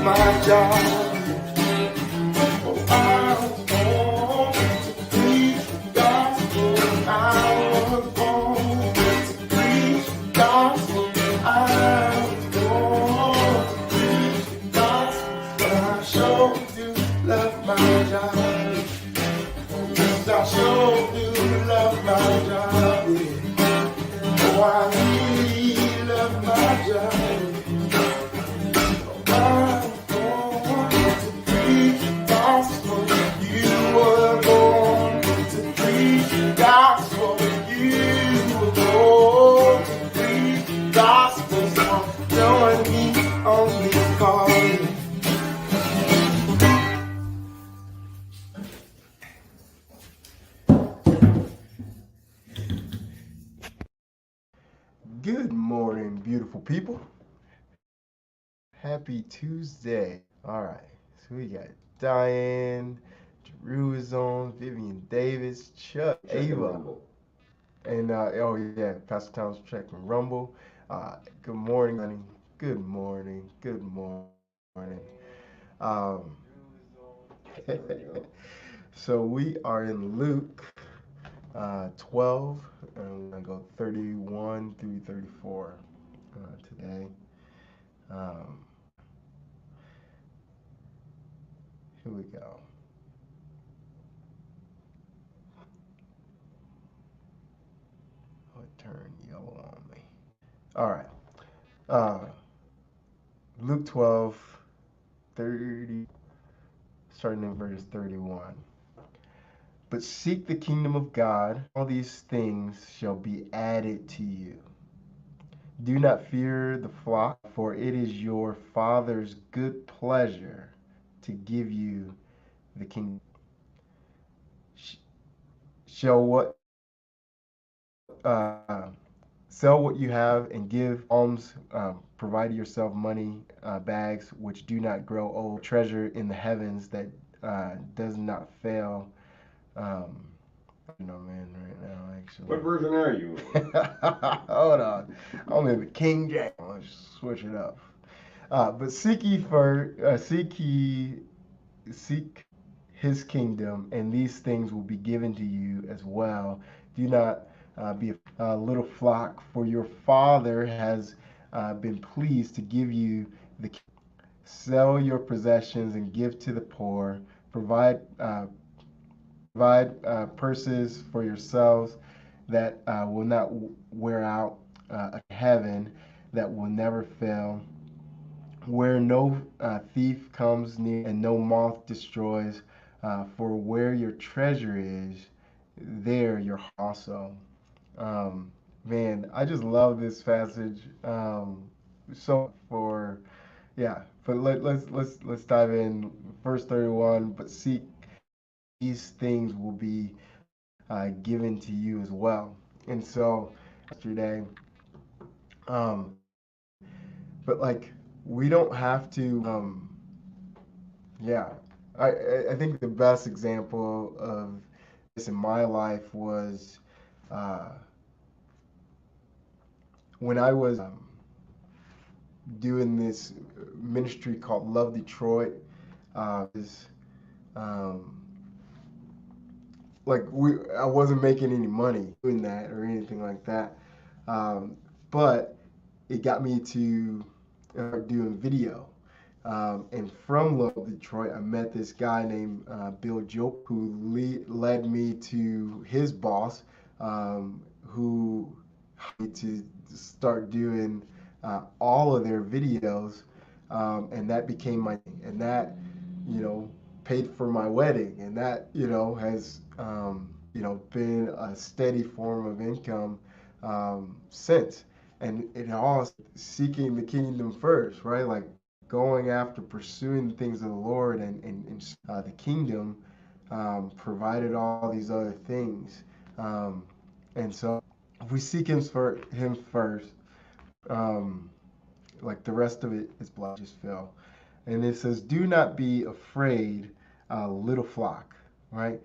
my job. Oh, I was born to preach the gospel. I was born to preach the gospel. I was born to preach the gospel. But I sure do love my job. Yes, I sure do love my job. Yeah. Oh, I really love my job. Good morning, beautiful people. Happy Tuesday. All right, so we got Diane, Drew is on, Vivian Davis, Chuck, Ava, and oh yeah, Pastor Thomas checking Rumble. Good morning, honey. Good morning. Good morning. Um, so we are in Luke 12, and we're gonna go 31 through 34 today. Um, Here we go. Oh, it turned yellow on me. All right. Uh, Luke 12, 30, starting in verse 31. But seek the kingdom of God, all these things shall be added to you. Do not fear the flock, for it is your Father's good pleasure to give you the kingdom. Shall what sell what you have and give alms. Provide yourself money bags which do not grow old, treasure in the heavens that does not fail. No man, right now actually. What version are you? Hold on, I'm in the King James. Let's switch it up. But seek his kingdom, and these things will be given to you as well. Do not be a little flock, for your Father has been pleased to give you the kingdom. Sell your possessions and give to the poor. Provide purses for yourselves that will not wear out, a heaven that will never fail, where no thief comes near and no moth destroys. For where your treasure is, there your heart also. Man, I just love this passage. So for yeah, but let's dive in. Verse 31. But seek, these things will be given to you as well. And so yesterday, um, but like we don't have to. Yeah, I think the best example of this in my life was uh, when I was doing this ministry called Love Detroit. Is um, I wasn't making any money doing that or anything like that, but it got me to doing video. And from Love Detroit, I met this guy named Bill Joke, who led me to his boss, who to start doing all of their videos, and that became my thing. And that, you know, paid for my wedding, and that, has, been a steady form of income since. And it all seeking the kingdom first, right? Like going after pursuing the things of the Lord, and the kingdom provided all these other things. And so if we seek him first, um, like the rest of it is blood just fell. And it says, do not be afraid, little flock, right?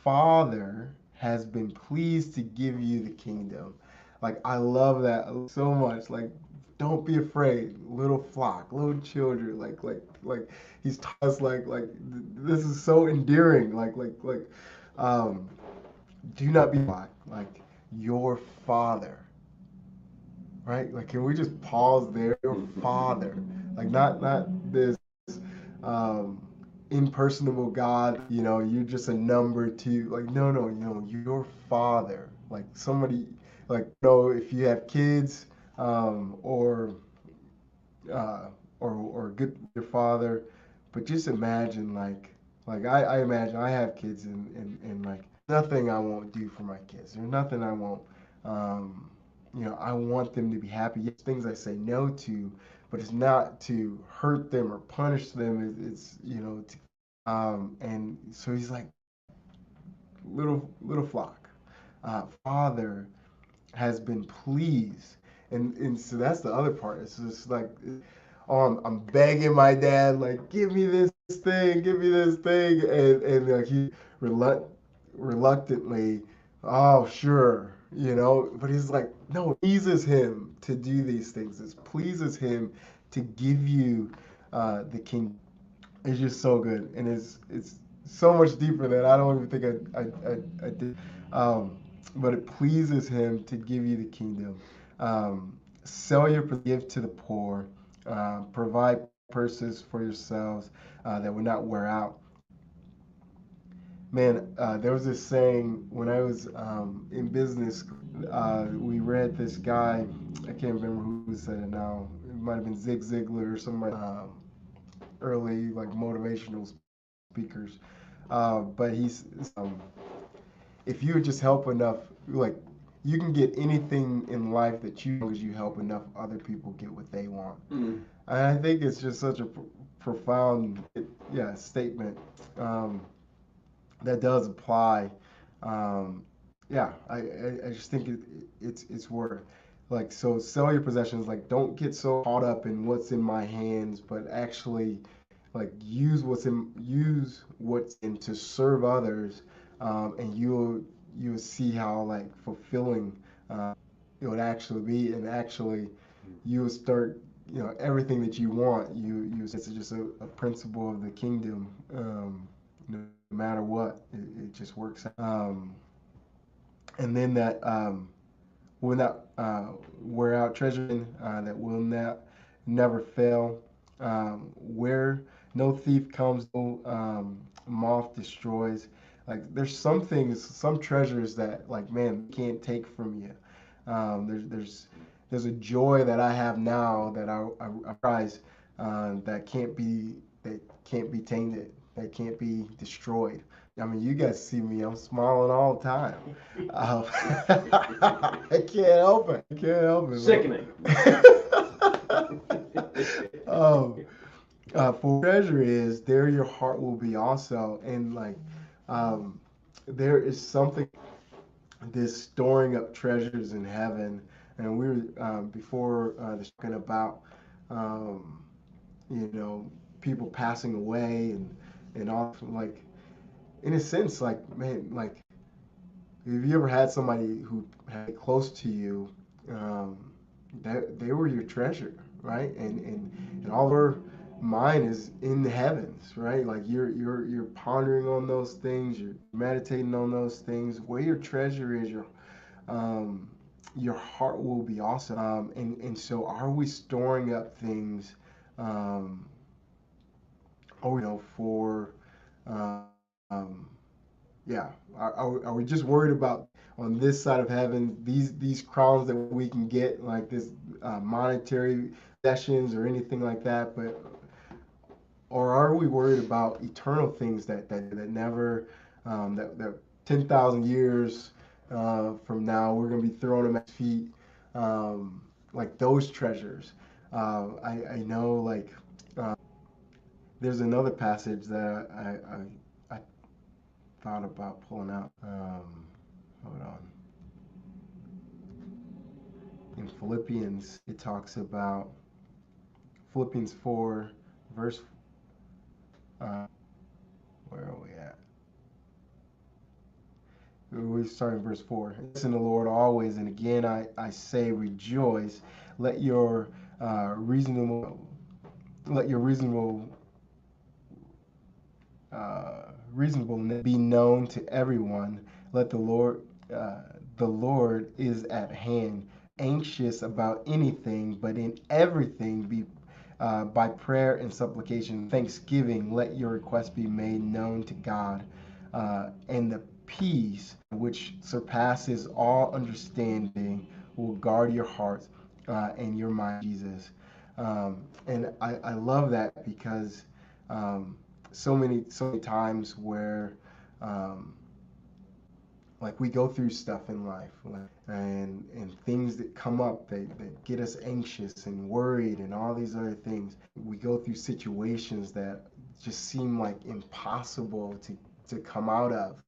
Father has been pleased to give you the kingdom. Like, I love that so much. Like, don't be afraid, little flock, little children. Like he's taught us this is so endearing. Um, do not be like your father, right? Like, can we just pause there? Your father, like not this um, impersonable God. You're just a number to like. No, no, no. Your father, like somebody, like if you have kids, or uh, or good your father, but just imagine I imagine I have kids and like nothing I won't do for my kids. There's nothing I won't. Um, I want them to be happy. Yes, things I say no to, but it's not to hurt them or punish them. It's and so he's like little flock. Father has been pleased, and so that's the other part. It's just like, oh, I'm begging my dad, like, give me this thing, and like he reluctantly, oh sure, but he's like, no, it pleases him to do these things. It pleases him to give you the kingdom. It's just so good, and it's so much deeper that I don't even think I did. Um, but it pleases him to give you the kingdom. Sell your give to the poor. Provide purses for yourselves that will not wear out. Man, there was this saying when I was in business. We read this guy. I can't remember who said it now. It might have been Zig Ziglar or somebody. Early like motivational speakers. But he's if you just help enough, like you can get anything in life that you as you help enough other people get what they want. And I think it's just such a profound, yeah, statement that does apply. Um, yeah, I just think it's worth. Like, so sell your possessions. Like, don't get so caught up in what's in my hands, but actually like use what's in to serve others, and you'll see how like fulfilling it would actually be, and actually you will start everything that you want. It's just a principle of the kingdom. No matter what, it just works out. And then that will not wear out treasure that will not never fail. Where no thief comes, no moth destroys. Like there's some things, some treasures that like man can't take from you. There's a joy that I have now that I prize that can't be tainted, that can't be destroyed. I mean, you guys see me, I'm smiling all the time. I can't help it. I can't help it. Sickening. um, for treasure is there, your heart will be also, and like, um, there is something this storing up treasures in heaven, and we were before this talking about um, you know people passing away and all like in a sense like man like have you ever had somebody who had close to you, that they were your treasure, right? And all our mind is in the heavens, right? Like you're pondering on those things, you're meditating on those things. Where your treasure is, um, your heart will be awesome. And so, are we storing up things, um, for um, yeah, are we just worried about on this side of heaven these crowns that we can get like this monetary possessions or anything like that, but or are we worried about eternal things that never that 10,000 years from now we're going to be throwing them at feet, like those treasures. I know like there's another passage that I thought about pulling out. Hold on. In Philippians, it talks about Philippians 4, verse. Uh, where are we at? We start in verse 4. Listen to the Lord always, and again I say rejoice. Let your reasonable. Let your reasonableness be known to everyone. Let the Lord is at hand. Anxious about anything, but in everything be by prayer and supplication, thanksgiving, let your requests be made known to God, and the peace which surpasses all understanding will guard your hearts and your mind, Jesus. And I love that because so many times where um, like we go through stuff in life, and things that come up that get us anxious and worried and all these other things. We go through situations that just seem like impossible to come out of,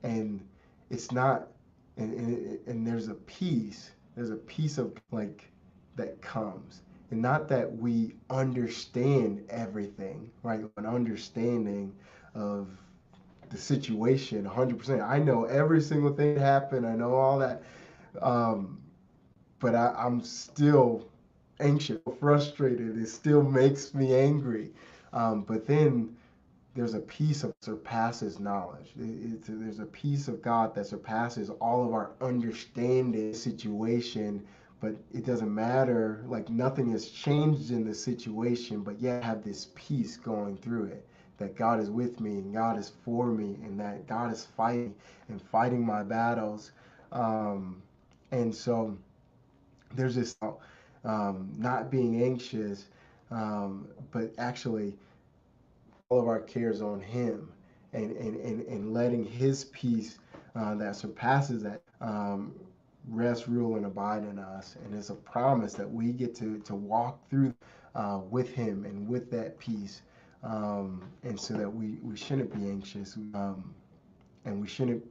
and it's not, and there's a peace of like that comes, and not that we understand everything, right? An understanding of the situation 100%. I know every single thing that happened. I know all that. Um, but I'm still anxious, frustrated. It still makes me angry. But then there's a peace of surpasses knowledge. There's a peace of God that surpasses all of our understanding situation. But it doesn't matter. Like nothing has changed in the situation, but yet I have this peace going through it. That God is with me and God is for me, and that God is fighting my battles. And so there's this not being anxious, but actually all of our cares on Him, and letting His peace that surpasses that rest, rule, and abide in us. And it's a promise that we get to walk through with Him and with that peace. And so that we shouldn't be anxious, and we shouldn't,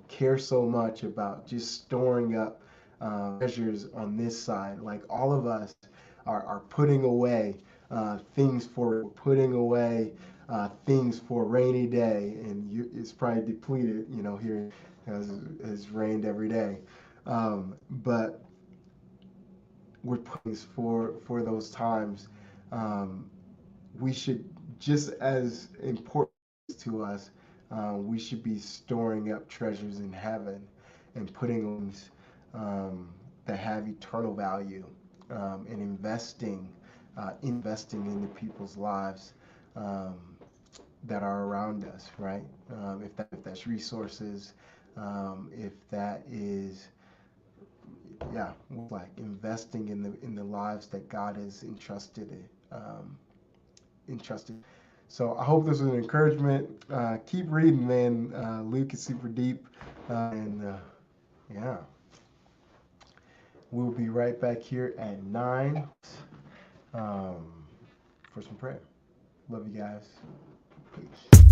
care so much about just storing up treasures on this side. Like all of us are putting away putting away things for a rainy day, and it's probably depleted, here as it's rained every day. But we're putting for those times. Um, we should, just as important to us, we should be storing up treasures in heaven and putting things that have eternal value, and investing in the people's lives um, that are around us, right? If that's resources, if that is, yeah, like investing in the lives that God has entrusted. So I hope this was an encouragement. Keep reading, man. Luke is super deep, and yeah, we'll be right back here at 9 for some prayer. Love you guys. Peace.